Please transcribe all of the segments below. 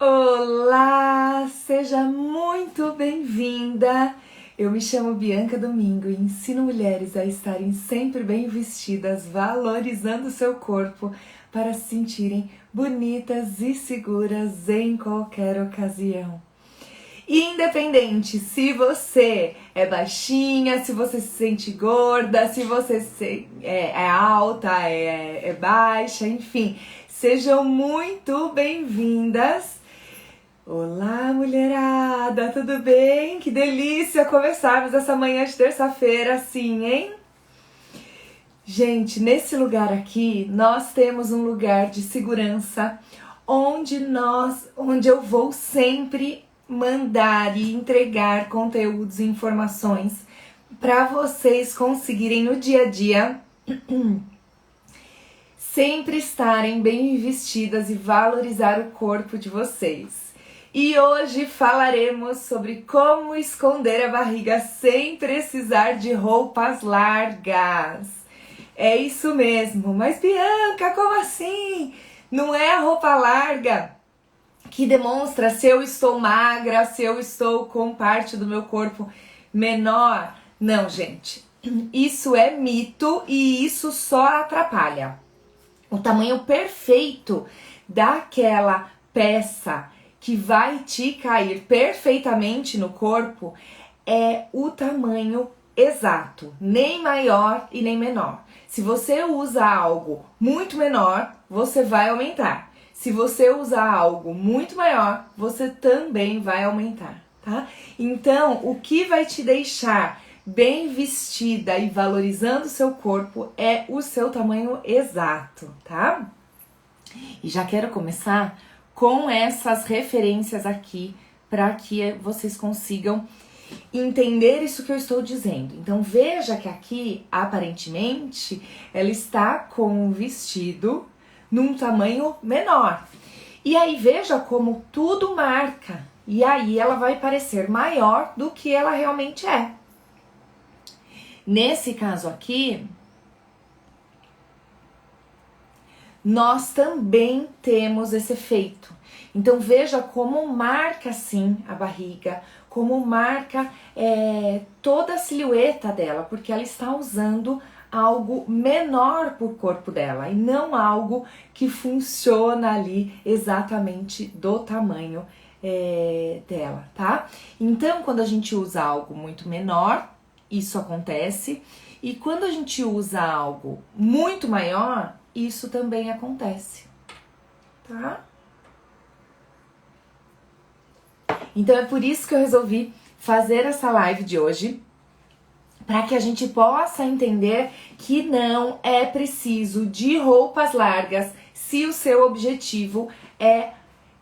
Olá, seja muito bem-vinda! Eu me chamo Bianca Domingo e ensino mulheres a estarem sempre bem vestidas, valorizando seu corpo para se sentirem bonitas e seguras em qualquer ocasião. Independente se você é baixinha, se você se sente gorda, se você é alta, é baixa, enfim, sejam muito bem-vindas. Olá, mulherada, tudo bem? Que delícia começarmos essa manhã de terça-feira assim, hein? Gente, nesse lugar aqui, nós temos um lugar de segurança onde eu vou sempre mandar e entregar conteúdos e informações para vocês conseguirem no dia a dia sempre estarem bem vestidas e valorizar o corpo de vocês. E hoje falaremos sobre como esconder a barriga sem precisar de roupas largas. É isso mesmo, mas Bianca, como assim? Não é a roupa larga que demonstra se eu estou magra, se eu estou com parte do meu corpo menor? Não, gente, isso é mito e isso só atrapalha. O tamanho perfeito daquela peça que vai te cair perfeitamente no corpo é o tamanho exato, nem maior e nem menor. Se você usa algo muito menor, você vai aumentar. Se você usar algo muito maior, você também vai aumentar, tá? Então, o que vai te deixar bem vestida e valorizando o seu corpo é o seu tamanho exato, tá? E já quero começar com essas referências aqui para que vocês consigam entender isso que eu estou dizendo. Então veja que aqui, aparentemente, ela está com um vestido num tamanho menor. E aí veja como tudo marca. E aí ela vai parecer maior do que ela realmente é. Nesse caso aqui, nós também temos esse efeito. Então veja como marca sim a barriga, como marca toda a silhueta dela, porque ela está usando algo menor para o corpo dela e não algo que funciona ali exatamente do tamanho dela, tá? Então quando a gente usa algo muito menor, isso acontece, e quando a gente usa algo muito maior, isso também acontece, tá? Então é por isso que eu resolvi fazer essa live de hoje, para que a gente possa entender que não é preciso de roupas largas se o seu objetivo é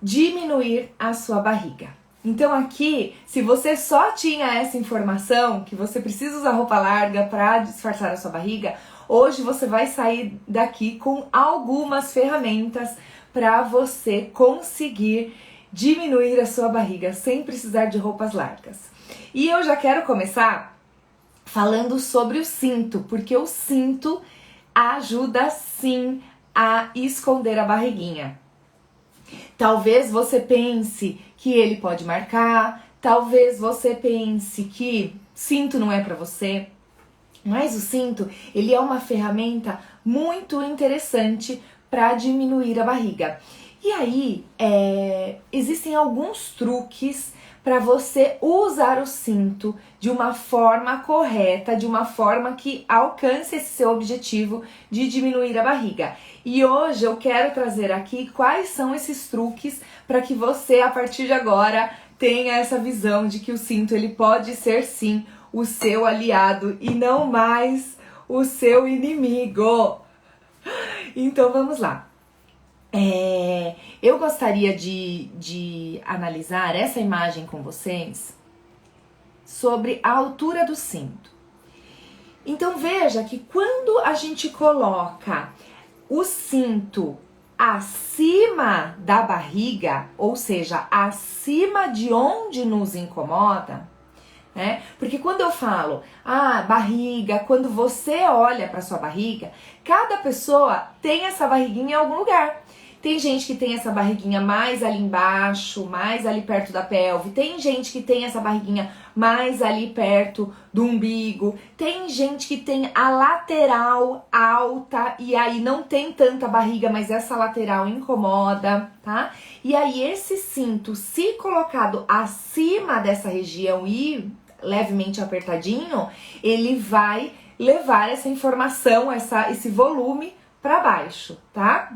diminuir a sua barriga. Então aqui, se você só tinha essa informação, que você precisa usar roupa larga para disfarçar a sua barriga, hoje você vai sair daqui com algumas ferramentas para você conseguir diminuir a sua barriga sem precisar de roupas largas. E eu já quero começar falando sobre o cinto, porque o cinto ajuda sim a esconder a barriguinha. Talvez você pense que ele pode marcar, talvez você pense que cinto não é para você, mas o cinto, ele é uma ferramenta muito interessante para diminuir a barriga. E aí, existem alguns truques para você usar o cinto de uma forma correta, de uma forma que alcance esse seu objetivo de diminuir a barriga. E hoje eu quero trazer aqui quais são esses truques para que você, a partir de agora, tenha essa visão de que o cinto ele pode ser sim o seu aliado e não mais o seu inimigo. Então vamos lá. Eu gostaria de analisar essa imagem com vocês sobre a altura do cinto. Então veja que quando a gente coloca o cinto acima da barriga, ou seja, acima de onde nos incomoda, né? Porque quando eu falo barriga, quando você olha para sua barriga, cada pessoa tem essa barriguinha em algum lugar. Tem gente que tem essa barriguinha mais ali embaixo, mais ali perto da pelve. Tem gente que tem essa barriguinha mais ali perto do umbigo. Tem gente que tem a lateral alta e aí não tem tanta barriga, mas essa lateral incomoda, tá? E aí esse cinto, se colocado acima dessa região e levemente apertadinho, ele vai levar essa informação, esse volume para baixo, tá?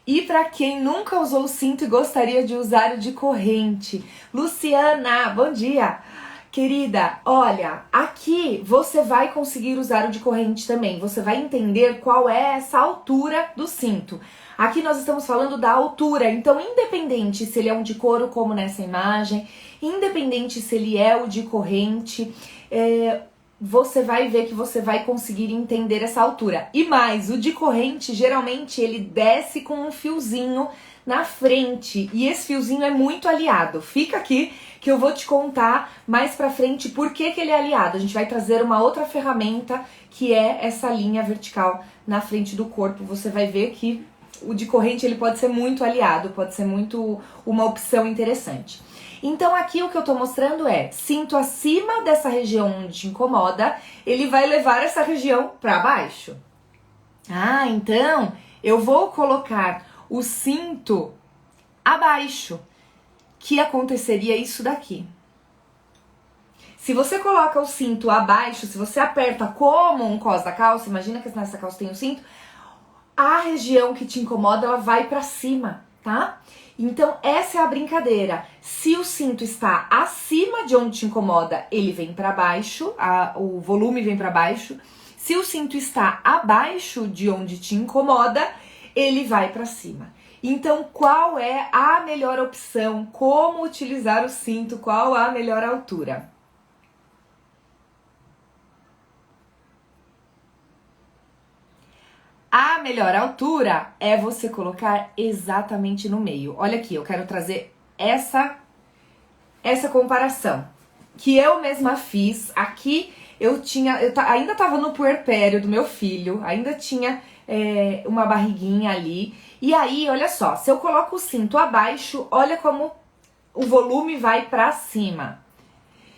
E para quem nunca usou o cinto e gostaria de usar o de corrente, Luciana, bom dia! Querida, olha, aqui você vai conseguir usar o de corrente também. Você vai entender qual é essa altura do cinto. Aqui nós estamos falando da altura, então independente se ele é um de couro como nessa imagem, independente se ele é o de corrente, você vai ver que você vai conseguir entender essa altura. E mais, o de corrente, geralmente ele desce com um fiozinho na frente, e esse fiozinho é muito aliado. Fica aqui que eu vou te contar mais pra frente por que ele é aliado. A gente vai trazer uma outra ferramenta que é essa linha vertical na frente do corpo. Você vai ver que o de corrente ele pode ser muito aliado, pode ser muito uma opção interessante. Então aqui o que eu tô mostrando é cinto acima dessa região onde te incomoda, ele vai levar essa região para baixo. Ah, então eu vou colocar o cinto abaixo, que aconteceria isso daqui. Se você coloca o cinto abaixo, se você aperta como um cós da calça, imagina que nessa calça tem o cinto, a região que te incomoda, ela vai para cima, tá? Então, essa é a brincadeira. Se o cinto está acima de onde te incomoda, ele vem para baixo, o volume vem para baixo. Se o cinto está abaixo de onde te incomoda, ele vai para cima. Então, qual é a melhor opção? Como utilizar o cinto? Qual a melhor altura? A melhor altura é você colocar exatamente no meio. Olha aqui, eu quero trazer essa comparação que eu mesma fiz. Aqui eu ainda estava no puerpério do meu filho, ainda tinha uma barriguinha ali. E aí, olha só, se eu coloco o cinto abaixo, olha como o volume vai para cima.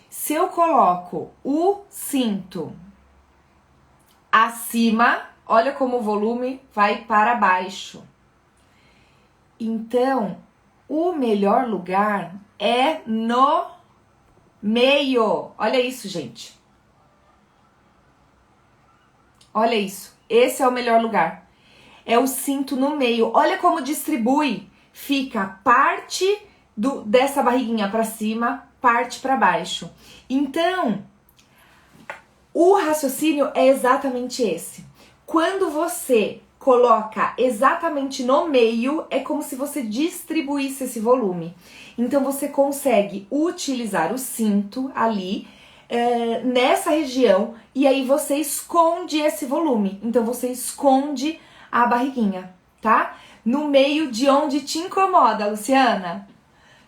Se eu coloco o cinto acima, olha como o volume vai para baixo. Então, o melhor lugar é no meio. Olha isso, gente. Olha isso. Esse é o melhor lugar. É o cinto no meio. Olha como distribui. Fica parte dessa barriguinha para cima, parte para baixo. Então, o raciocínio é exatamente esse. Quando você coloca exatamente no meio, é como se você distribuísse esse volume. Então você consegue utilizar o cinto ali, nessa região, e aí você esconde esse volume. Então você esconde a barriguinha, tá? No meio de onde te incomoda, Luciana.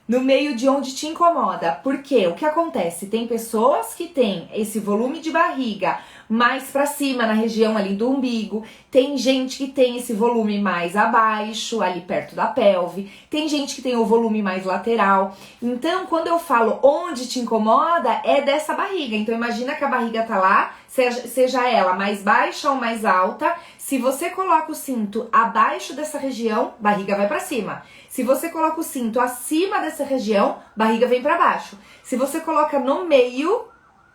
No meio de onde te incomoda. Porque o que acontece? Tem pessoas que têm esse volume de barriga mais pra cima, na região ali do umbigo. Tem gente que tem esse volume mais abaixo, ali perto da pelve. Tem gente que tem o volume mais lateral. Então, quando eu falo onde te incomoda, é dessa barriga. Então, imagina que a barriga tá lá, seja ela mais baixa ou mais alta. Se você coloca o cinto abaixo dessa região, barriga vai pra cima. Se você coloca o cinto acima dessa região, barriga vem pra baixo. Se você coloca no meio,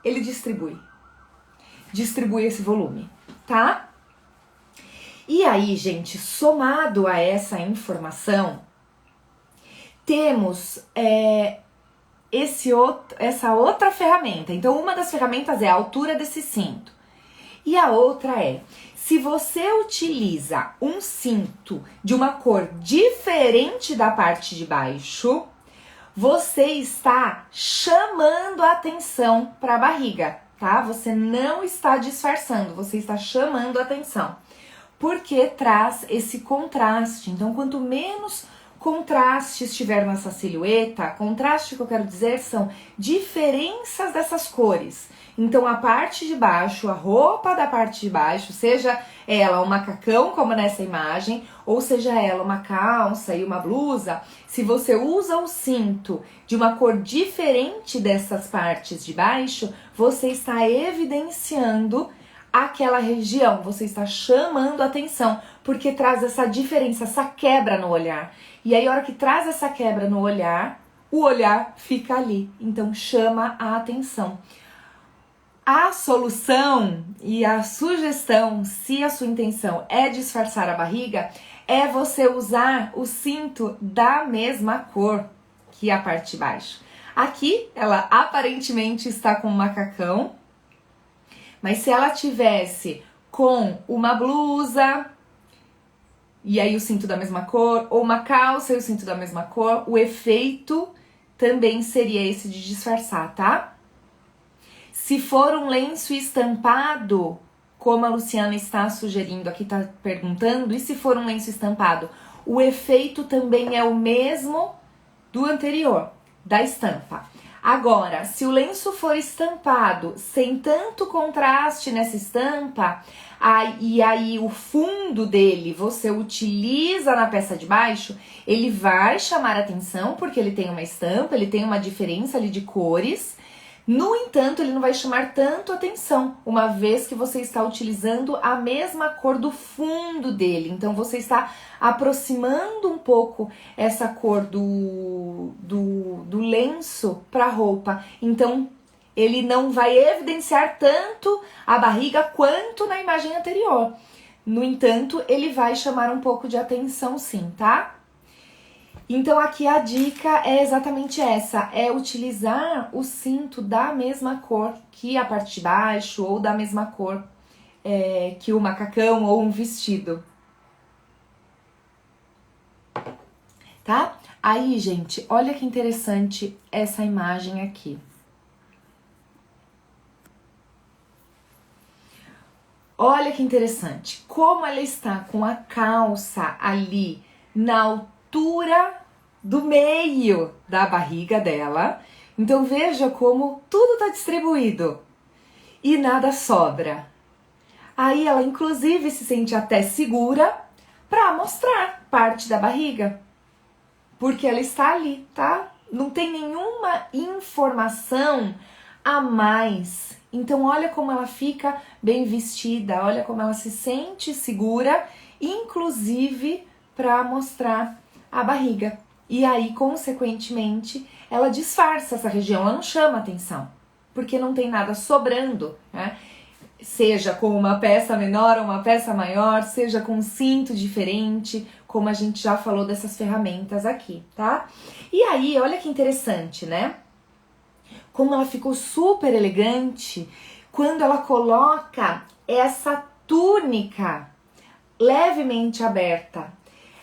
ele distribui esse volume, tá? E aí, gente, somado a essa informação, temos essa outra ferramenta. Então, uma das ferramentas é a altura desse cinto. E a outra é, se você utiliza um cinto de uma cor diferente da parte de baixo, você está chamando a atenção para a barriga, tá? Você não está disfarçando, você está chamando a atenção. Porque traz esse contraste. Então, quanto menos contraste estiver nessa silhueta, contraste que eu quero dizer são diferenças dessas cores. Então a parte de baixo, a roupa da parte de baixo, seja ela um macacão como nessa imagem, ou seja ela uma calça e uma blusa, se você usa o cinto de uma cor diferente dessas partes de baixo, você está evidenciando aquela região, você está chamando a atenção, porque traz essa diferença, essa quebra no olhar. E aí a hora que traz essa quebra no olhar, o olhar fica ali, então chama a atenção. A solução e a sugestão, se a sua intenção é disfarçar a barriga, é você usar o cinto da mesma cor que a parte de baixo. Aqui ela aparentemente está com um macacão, mas se ela tivesse com uma blusa e aí o cinto da mesma cor, ou uma calça e o cinto da mesma cor, o efeito também seria esse de disfarçar, tá? Se for um lenço estampado, como a Luciana está sugerindo aqui, está perguntando, e se for um lenço estampado, o efeito também é o mesmo do anterior, da estampa. Agora, se o lenço for estampado sem tanto contraste nessa estampa, e aí o fundo dele você utiliza na peça de baixo, ele vai chamar atenção porque ele tem uma estampa, ele tem uma diferença ali de cores. No entanto, ele não vai chamar tanto atenção, uma vez que você está utilizando a mesma cor do fundo dele. Então, você está aproximando um pouco essa cor do lenço para a roupa. Então, ele não vai evidenciar tanto a barriga quanto na imagem anterior. No entanto, ele vai chamar um pouco de atenção sim, tá? Então aqui a dica é exatamente essa, é utilizar o cinto da mesma cor que a parte de baixo ou da mesma cor que o macacão ou um vestido. Tá? Aí, gente, olha que interessante essa imagem aqui. Olha que interessante, como ela está com a calça ali na altura do meio da barriga dela. Então veja como tudo está distribuído e nada sobra. Aí ela inclusive se sente até segura para mostrar parte da barriga, porque ela está ali, tá? Não tem nenhuma informação a mais. Então olha como ela fica bem vestida, olha como ela se sente segura, inclusive para mostrar a barriga. E aí, consequentemente, ela disfarça essa região, ela não chama atenção, porque não tem nada sobrando, né? Seja com uma peça menor ou uma peça maior, seja com um cinto diferente, como a gente já falou dessas ferramentas aqui, tá? E aí, olha que interessante, né? Como ela ficou super elegante quando ela coloca essa túnica levemente aberta.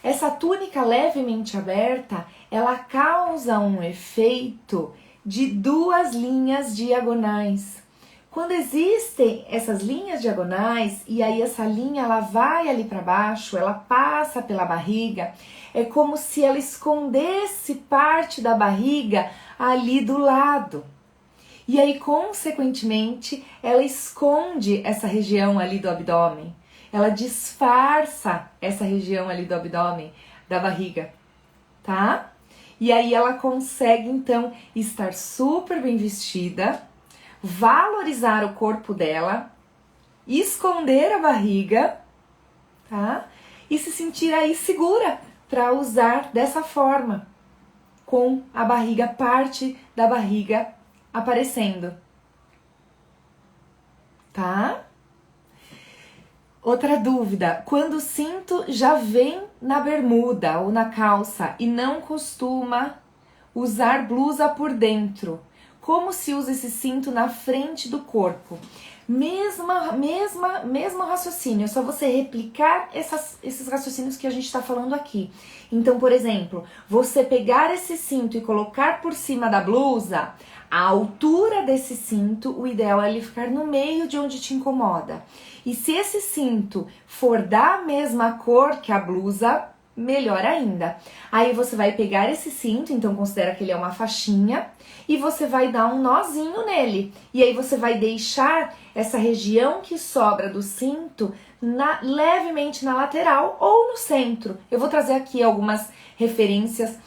Essa túnica levemente aberta, ela causa um efeito de duas linhas diagonais. Quando existem essas linhas diagonais e aí essa linha ela vai ali para baixo, ela passa pela barriga, é como se ela escondesse parte da barriga ali do lado. E aí, consequentemente, ela esconde essa região ali do abdômen. Ela disfarça essa região ali do abdômen, da barriga, tá? E aí ela consegue, então, estar super bem vestida, valorizar o corpo dela, esconder a barriga, tá? E se sentir aí segura para usar dessa forma, com a barriga, parte da barriga aparecendo, tá? Outra dúvida, quando o cinto já vem na bermuda ou na calça e não costuma usar blusa por dentro, como se usa esse cinto na frente do corpo? Mesmo raciocínio, é só você replicar esses raciocínios que a gente está falando aqui. Então, por exemplo, você pegar esse cinto e colocar por cima da blusa, a altura desse cinto, o ideal é ele ficar no meio de onde te incomoda. E se esse cinto for da mesma cor que a blusa, melhor ainda. Aí você vai pegar esse cinto, então considera que ele é uma faixinha, e você vai dar um nozinho nele. E aí você vai deixar essa região que sobra do cinto levemente na lateral ou no centro. Eu vou trazer aqui algumas referências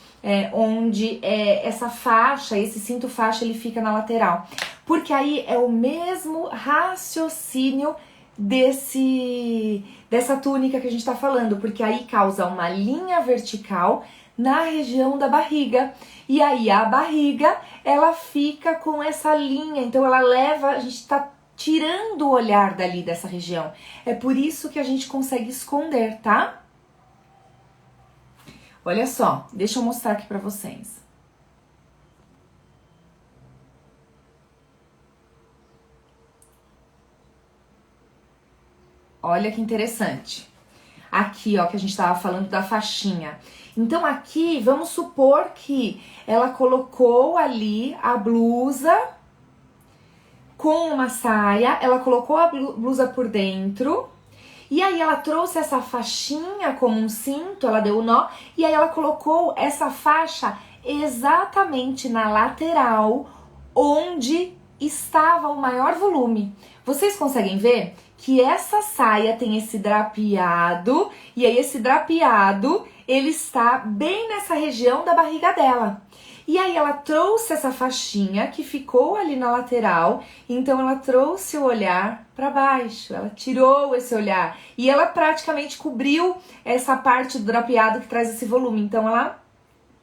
onde essa faixa, esse cinto faixa, ele fica na lateral. Porque aí é o mesmo raciocínio dessa túnica que a gente tá falando, porque aí causa uma linha vertical na região da barriga, e aí a barriga, ela fica com essa linha, então ela leva, a gente tá tirando o olhar dali dessa região, é por isso que a gente consegue esconder, tá? Olha só, deixa eu mostrar aqui pra vocês. Olha que interessante. Aqui, ó, que a gente tava falando da faixinha. Então aqui, vamos supor que ela colocou ali a blusa com uma saia, ela colocou a blusa por dentro, e aí ela trouxe essa faixinha como um cinto, ela deu o nó, e aí ela colocou essa faixa exatamente na lateral, onde estava o maior volume. Vocês conseguem ver que essa saia tem esse drapeado, e aí esse drapeado, ele está bem nessa região da barriga dela. E aí ela trouxe essa faixinha que ficou ali na lateral, então ela trouxe o olhar para baixo, ela tirou esse olhar e ela praticamente cobriu essa parte do drapeado que traz esse volume, então ela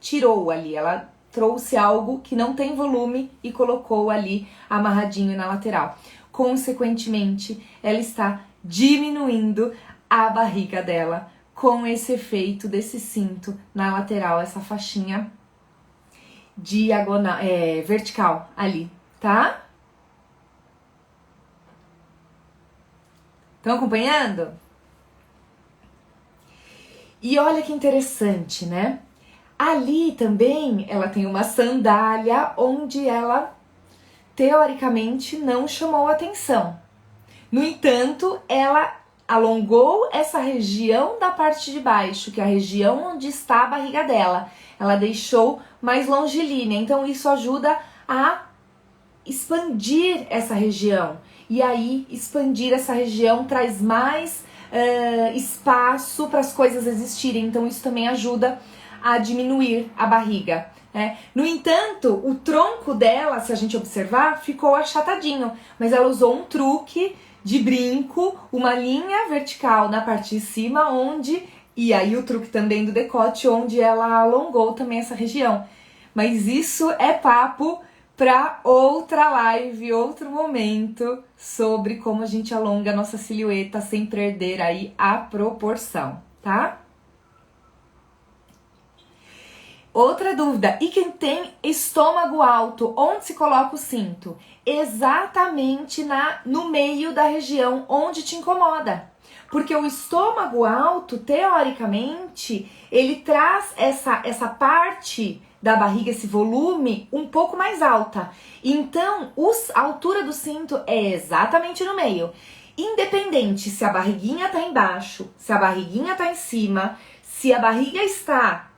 tirou ali, ela trouxe algo que não tem volume e colocou ali amarradinho na lateral. Consequentemente, ela está diminuindo a barriga dela com esse efeito desse cinto na lateral, essa faixinha diagonal, vertical ali, tá? Estão acompanhando? E olha que interessante, né? Ali também ela tem uma sandália onde ela teoricamente não chamou atenção. No entanto, ela alongou essa região da parte de baixo, que é a região onde está a barriga dela. Ela deixou mais longilínea, então isso ajuda a expandir essa região. E aí, expandir essa região traz mais espaço para as coisas existirem, então isso também ajuda a diminuir a barriga. No entanto, o tronco dela, se a gente observar, ficou achatadinho, mas ela usou um truque de brinco, uma linha vertical na parte de cima, e aí o truque também do decote, onde ela alongou também essa região. Mas isso é papo para outra live, outro momento, sobre como a gente alonga a nossa silhueta sem perder aí a proporção, tá? Outra dúvida, e quem tem estômago alto, onde se coloca o cinto? Exatamente no meio da região onde te incomoda. Porque o estômago alto, teoricamente, ele traz essa parte da barriga, esse volume, um pouco mais alta. Então, a altura do cinto é exatamente no meio. Independente se a barriguinha tá embaixo, se a barriguinha tá em cima, se a barriga está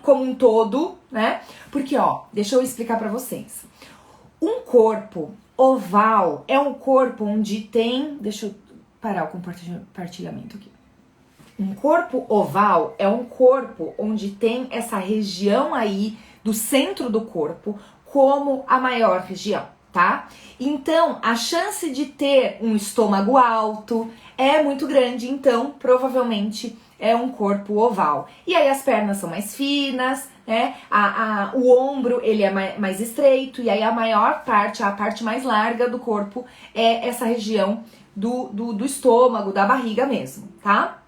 como um todo, né? Porque, ó, deixa eu explicar pra vocês. Um corpo oval é um corpo onde tem... Deixa eu parar o compartilhamento aqui. Um corpo oval é um corpo onde tem essa região aí do centro do corpo como a maior região, tá? Então, a chance de ter um estômago alto é muito grande, então, provavelmente é um corpo oval. E aí as pernas são mais finas, né? O ombro, ele é mais estreito, e aí a maior parte, a parte mais larga do corpo é essa região do estômago, da barriga mesmo, tá?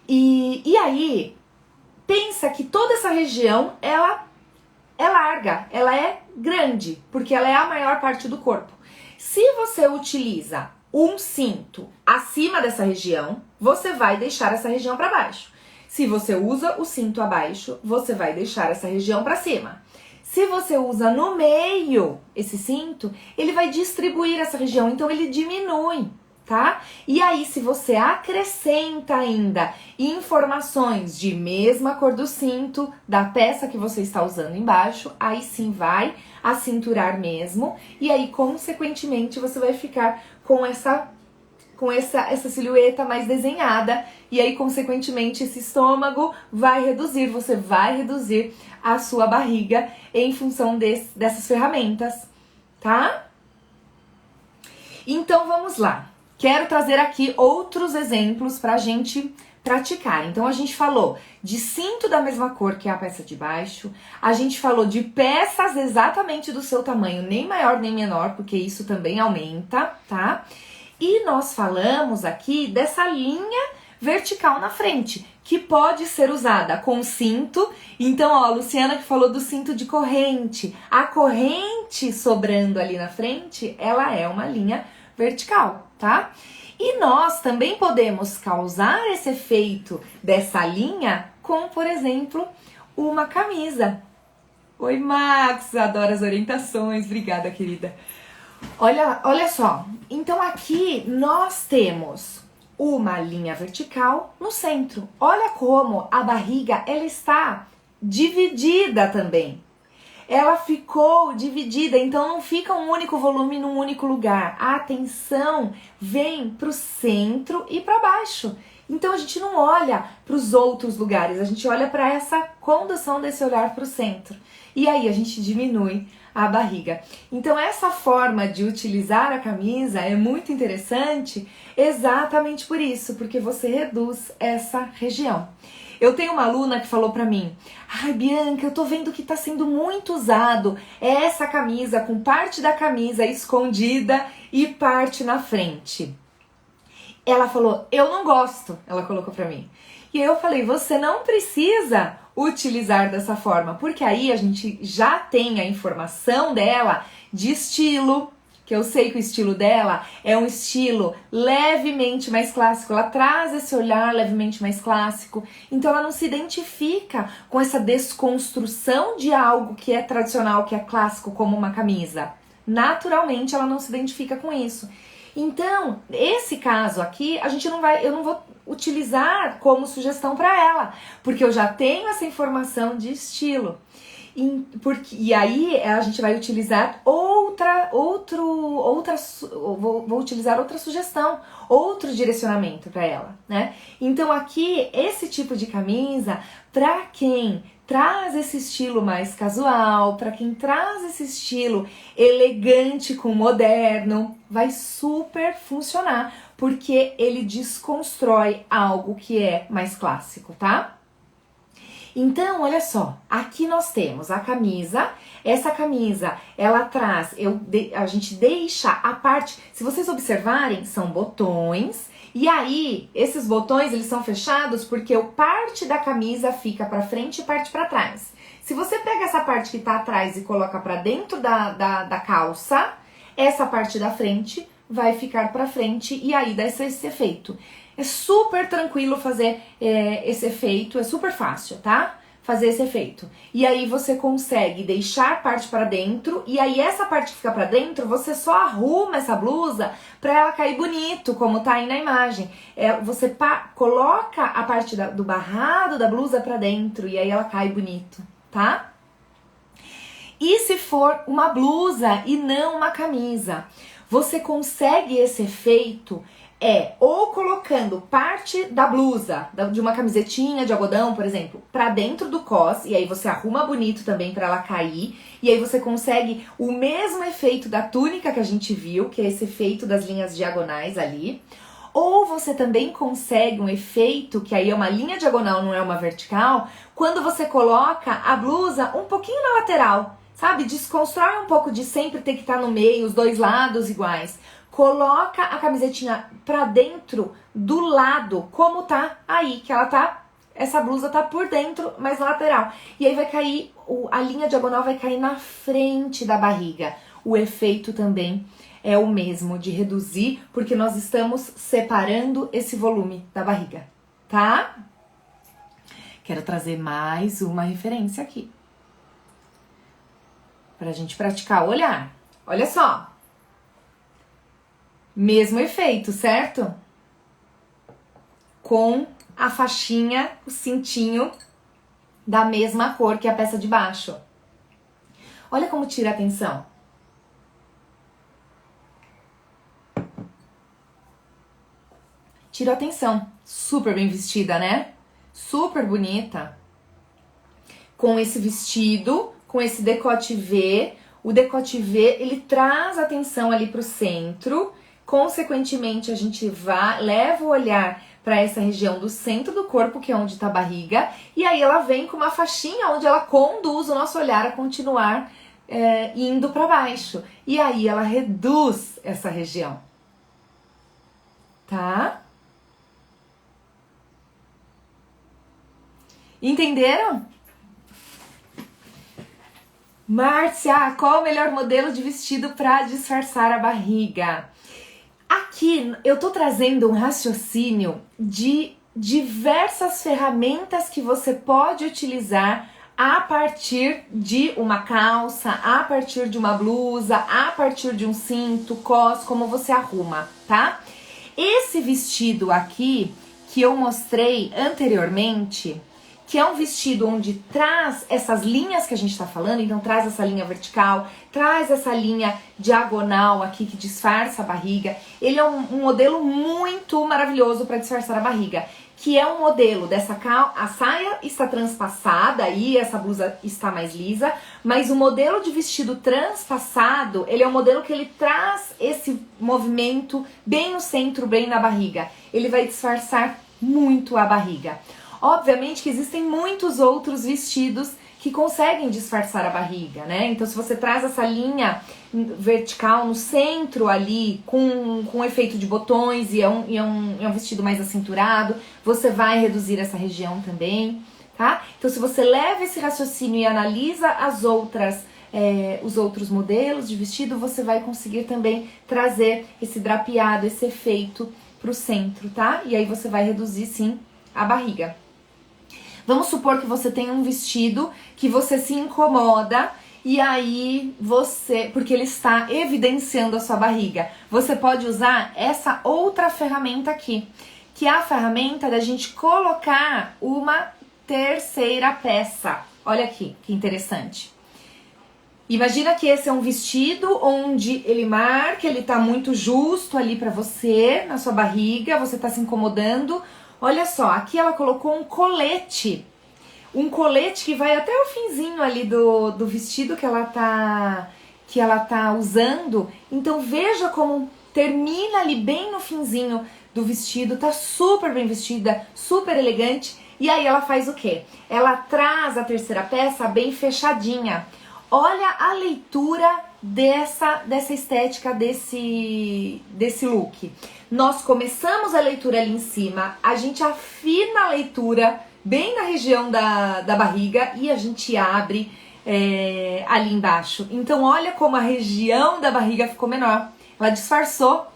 E aí, pensa que toda essa região, ela é larga, ela é grande, porque ela é a maior parte do corpo. Se você utiliza um cinto acima dessa região, você vai deixar essa região para baixo. Se você usa o cinto abaixo, você vai deixar essa região para cima. Se você usa no meio esse cinto, ele vai distribuir essa região, então ele diminui, tá? E aí, se você acrescenta ainda informações de mesma cor do cinto, da peça que você está usando embaixo, aí sim vai acinturar mesmo, e aí, consequentemente, você vai ficar com essa silhueta mais desenhada, e aí, consequentemente, esse estômago vai reduzir, você vai reduzir a sua barriga em função dessas ferramentas, tá? Então, vamos lá. Quero trazer aqui outros exemplos pra gente praticar. Então, a gente falou de cinto da mesma cor que a peça de baixo, a gente falou de peças exatamente do seu tamanho, nem maior nem menor, porque isso também aumenta, tá? E nós falamos aqui dessa linha vertical na frente, que pode ser usada com cinto. Então, ó, a Luciana que falou do cinto de corrente. A corrente sobrando ali na frente, ela é uma linha vertical, tá? E nós também podemos causar esse efeito dessa linha com, por exemplo, uma camisa. Oi, Max, adoro as orientações. Obrigada, querida. Olha só. Então aqui nós temos uma linha vertical no centro. Olha como a barriga ela está dividida também. Ela ficou dividida, então não fica um único volume num único lugar. A atenção vem para o centro e para baixo. Então a gente não olha para os outros lugares, a gente olha para essa condução desse olhar para o centro. E aí a gente diminui a barriga. Então essa forma de utilizar a camisa é muito interessante exatamente por isso, porque você reduz essa região. Eu tenho uma aluna que falou pra mim: ai, Bianca, eu tô vendo que tá sendo muito usado essa camisa com parte da camisa escondida e parte na frente. Ela falou: eu não gosto, ela colocou pra mim. E eu falei: você não precisa utilizar dessa forma, porque aí a gente já tem a informação dela de estilo, que eu sei que o estilo dela é um estilo levemente mais clássico, ela traz esse olhar levemente mais clássico, então ela não se identifica com essa desconstrução de algo que é tradicional, que é clássico, como uma camisa. Naturalmente ela não se identifica com isso. Então, esse caso aqui, eu não vou utilizar como sugestão para ela, porque eu já tenho essa informação de estilo. E aí a gente vai utilizar vou utilizar outra sugestão, outro direcionamento para ela, né? Então aqui, esse tipo de camisa, para quem traz esse estilo mais casual, para quem traz esse estilo elegante com moderno, vai super funcionar, porque ele desconstrói algo que é mais clássico, tá? Então, olha só, aqui nós temos a camisa. Essa camisa, ela traz, a gente deixa a parte, se vocês observarem, são botões. E aí, esses botões, eles são fechados porque parte da camisa fica pra frente e parte pra trás. Se você pega essa parte que tá atrás e coloca pra dentro da calça, essa parte da frente vai ficar pra frente e aí dá esse efeito. É super tranquilo fazer esse efeito, é super fácil, tá? Fazer esse efeito. E aí você consegue deixar parte para dentro, e aí essa parte que fica para dentro, você só arruma essa blusa para ela cair bonito, como tá aí na imagem. Você coloca a parte do barrado da blusa para dentro, e aí ela cai bonito, tá? E se for uma blusa e não uma camisa, você consegue esse efeito ou colocando parte da blusa, de uma camisetinha de algodão, por exemplo, pra dentro do cos, e aí você arruma bonito também pra ela cair, e aí você consegue o mesmo efeito da túnica que a gente viu, que é esse efeito das linhas diagonais ali. Ou você também consegue um efeito, que aí é uma linha diagonal, não é uma vertical, quando você coloca a blusa um pouquinho na lateral, sabe? Desconstrói um pouco de sempre ter que estar no meio, os dois lados iguais. Coloca a camisetinha pra dentro do lado, como tá aí, que essa blusa tá por dentro, mas lateral. E aí vai cair, a linha diagonal vai cair na frente da barriga. O efeito também é o mesmo, de reduzir, porque nós estamos separando esse volume da barriga, tá? Quero trazer mais uma referência aqui, pra gente praticar o olhar. Olha só. Mesmo efeito, certo? Com a faixinha, o cintinho da mesma cor que a peça de baixo. Olha como tira a atenção. Tira a atenção. Super bem vestida, né? Super bonita. Com esse vestido, com esse decote V. O decote V, ele traz atenção ali pro centro. Consequentemente, a gente leva o olhar para essa região do centro do corpo, que é onde tá a barriga. E aí ela vem com uma faixinha onde ela conduz o nosso olhar a continuar indo para baixo. E aí ela reduz essa região. Tá? Entenderam? Márcia, qual o melhor modelo de vestido para disfarçar a barriga? Aqui eu tô trazendo um raciocínio de diversas ferramentas que você pode utilizar a partir de uma calça, a partir de uma blusa, a partir de um cinto, cos, como você arruma, tá? Esse vestido aqui que eu mostrei anteriormente, que é um vestido onde traz essas linhas que a gente tá falando, então traz essa linha vertical, traz essa linha diagonal aqui que disfarça a barriga. Ele é um modelo muito maravilhoso para disfarçar a barriga, que é um modelo dessa a saia está transpassada aí, essa blusa está mais lisa, mas o modelo de vestido transpassado, ele é um modelo que ele traz esse movimento bem no centro, bem na barriga. Ele vai disfarçar muito a barriga. Obviamente que existem muitos outros vestidos que conseguem disfarçar a barriga, né? Então, se você traz essa linha vertical no centro ali, com efeito de botões e é um vestido mais acinturado, você vai reduzir essa região também, tá? Então, se você leva esse raciocínio e analisa os outros modelos de vestido, você vai conseguir também trazer esse drapeado, esse efeito pro centro, tá? E aí você vai reduzir, sim, a barriga. Vamos supor que você tem um vestido que você se incomoda e aí porque ele está evidenciando a sua barriga, você pode usar essa outra ferramenta aqui, que é a ferramenta da gente colocar uma terceira peça. Olha aqui, que interessante. Imagina que esse é um vestido onde ele tá muito justo ali pra você, na sua barriga, você tá se incomodando. Olha só, aqui ela colocou um colete que vai até o finzinho ali do vestido que ela tá usando. Então veja como termina ali bem no finzinho do vestido, tá super bem vestida, super elegante. E aí ela faz o quê? Ela traz a terceira peça bem fechadinha. Olha a leitura dessa estética desse look. Nós começamos a leitura ali em cima, a gente afina a leitura bem na região da barriga e a gente abre ali embaixo. Então olha como a região da barriga ficou menor. Ela disfarçou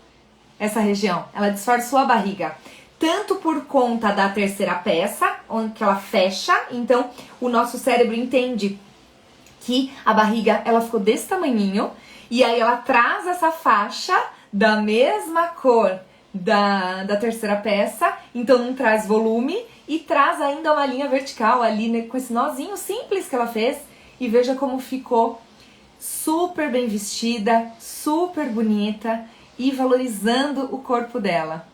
essa região, ela disfarçou a barriga. Tanto por conta da terceira peça, onde ela fecha, então o nosso cérebro entende que a barriga ela ficou desse tamanhinho e aí ela traz essa faixa da mesma cor da terceira peça, então não traz volume e traz ainda uma linha vertical ali, né, com esse nozinho simples que ela fez, e veja como ficou super bem vestida, super bonita e valorizando o corpo dela,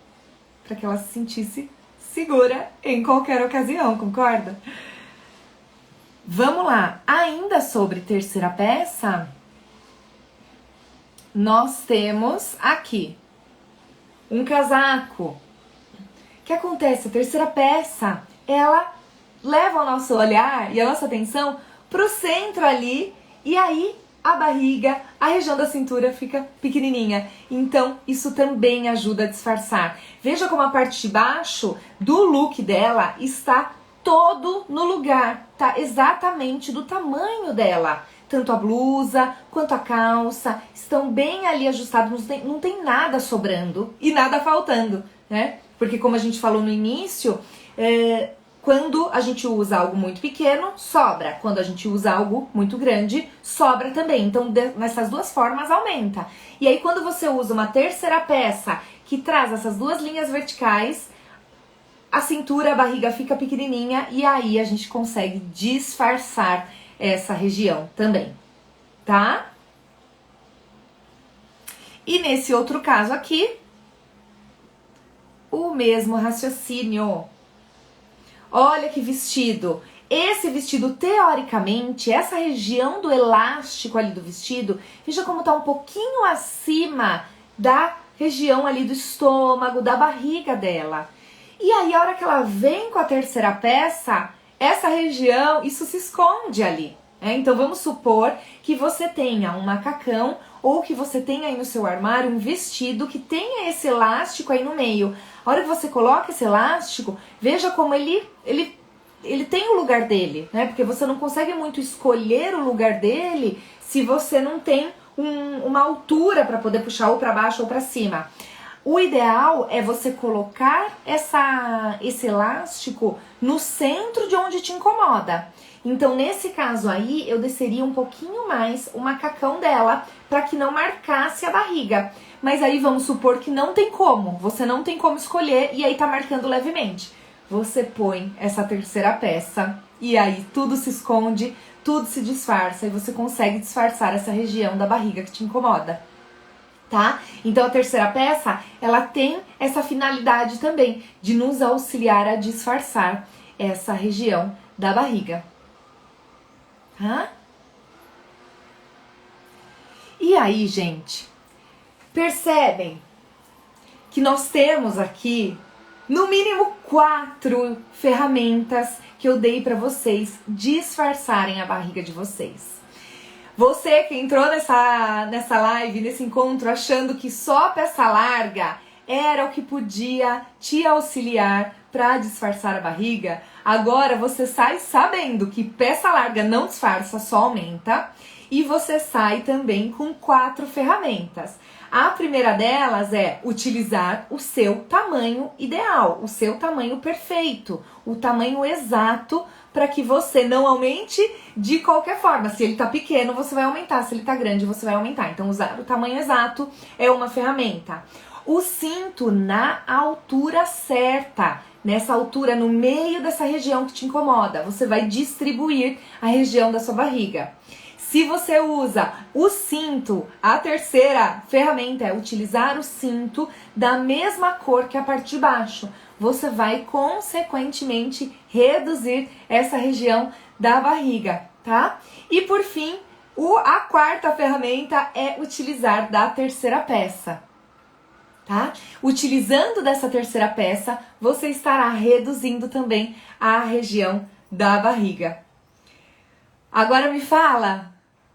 para que ela se sentisse segura em qualquer ocasião, concorda? Vamos lá, ainda sobre terceira peça, nós temos aqui um casaco. O que acontece? A terceira peça, ela leva o nosso olhar e a nossa atenção pro centro ali, e aí a barriga, a região da cintura fica pequenininha. Então, isso também ajuda a disfarçar. Veja como a parte de baixo do look dela está todo no lugar, tá exatamente do tamanho dela. Tanto a blusa quanto a calça estão bem ali ajustados, não tem nada sobrando e nada faltando, né? Porque como a gente falou no início, Quando a gente usa algo muito pequeno, sobra. Quando a gente usa algo muito grande, sobra também. Então, nessas duas formas, aumenta. E aí, quando você usa uma terceira peça que traz essas duas linhas verticais, a cintura, a barriga fica pequenininha e aí a gente consegue disfarçar essa região também, tá? E nesse outro caso aqui, o mesmo raciocínio. Olha que vestido. Esse vestido, teoricamente, essa região do elástico ali do vestido, veja como tá um pouquinho acima da região ali do estômago, da barriga dela. E aí, a hora que ela vem com a terceira peça, essa região, isso se esconde ali. Então, vamos supor que você tenha um macacão ou que você tenha aí no seu armário um vestido que tenha esse elástico aí no meio. A hora que você coloca esse elástico, veja como ele tem o lugar dele, né? Porque você não consegue muito escolher o lugar dele se você não tem uma altura para poder puxar ou para baixo ou para cima. O ideal é você colocar esse elástico no centro de onde te incomoda. Então, nesse caso aí, eu desceria um pouquinho mais o macacão dela para que não marcasse a barriga. Mas aí vamos supor que não tem como, você não tem como escolher e aí tá marcando levemente. Você põe essa terceira peça e aí tudo se esconde, tudo se disfarça e você consegue disfarçar essa região da barriga que te incomoda. Tá? Então a terceira peça, ela tem essa finalidade também de nos auxiliar a disfarçar essa região da barriga. Tá? E aí, gente, percebem que nós temos aqui no mínimo 4 ferramentas que eu dei para vocês disfarçarem a barriga de vocês. Você que entrou nessa live, nesse encontro, achando que só peça larga era o que podia te auxiliar para disfarçar a barriga, agora você sai sabendo que peça larga não disfarça, só aumenta. E você sai também com 4 ferramentas. A primeira delas é utilizar o seu tamanho ideal, o seu tamanho perfeito, o tamanho exato para que você não aumente de qualquer forma. Se ele tá pequeno, você vai aumentar. Se ele tá grande, você vai aumentar. Então, usar o tamanho exato é uma ferramenta. O cinto na altura certa, nessa altura, no meio dessa região que te incomoda. Você vai distribuir a região da sua barriga. Se você usa o cinto, a terceira ferramenta é utilizar o cinto da mesma cor que a parte de baixo. Você vai, consequentemente, reduzir essa região da barriga, tá? E, por fim, a quarta ferramenta é utilizar da terceira peça, tá? Utilizando dessa terceira peça, você estará reduzindo também a região da barriga. Agora me fala...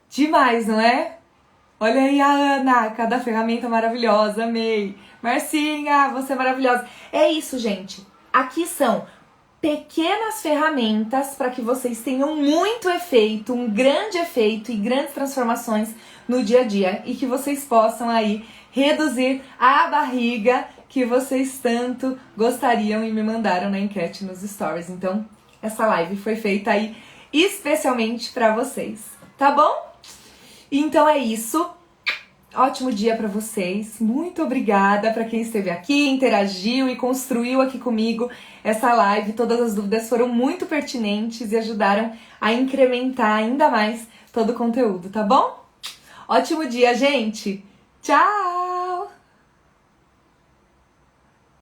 Demais, não é? Olha aí a Ana, cada ferramenta maravilhosa, amei. Marcinha, você é maravilhosa. É isso, gente. Aqui são pequenas ferramentas para que vocês tenham muito efeito, um grande efeito e grandes transformações no dia a dia. E que vocês possam aí reduzir a barriga que vocês tanto gostariam e me mandaram na enquete nos stories. Então, essa live foi feita aí especialmente para vocês, tá bom? Então é isso. Ótimo dia para vocês. Muito obrigada para quem esteve aqui, interagiu e construiu aqui comigo essa live. Todas as dúvidas foram muito pertinentes e ajudaram a incrementar ainda mais todo o conteúdo, tá bom? Ótimo dia, gente. Tchau!